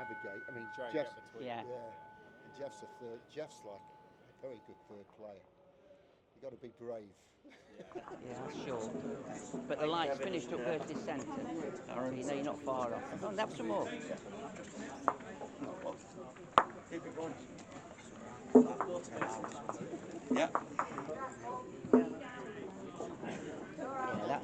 navigate. I mean, Try and Jeff's, get between. Yeah. and Jeff's a third. Jeff's like a very good third player. You got to be brave. Yeah, sure. But the light's finished up versus the centre, so you know you're not far off. Oh, and have some more. Keep it going. Yeah. Yeah, that.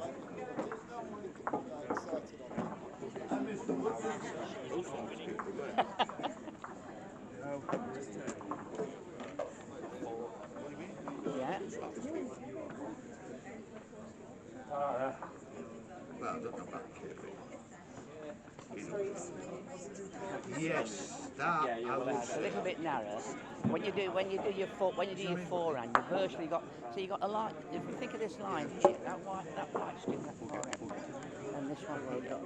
Yeah. Well, don't know about yes, that Yeah, you're I well would It's a say. little bit narrow. When you do your forehand, you virtually got so you got a line. If you think of this line here, that white strip, that forehand, and this one here,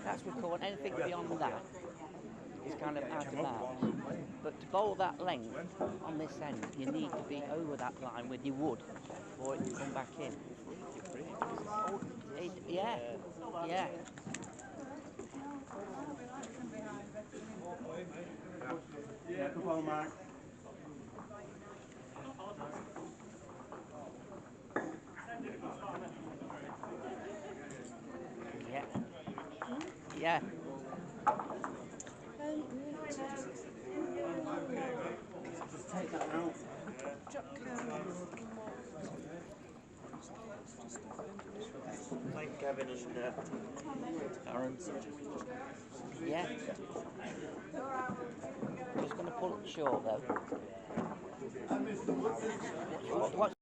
that's what we call anything beyond that is kind of out of bounds. But to bowl that length on this end, you need to be over that line with your wood for it to come back in. Yeah. Yeah, come on, Mark. Yeah. Yeah. Just take that out. Like Kevin and Aaron. Yeah. Just going to pull it short though. What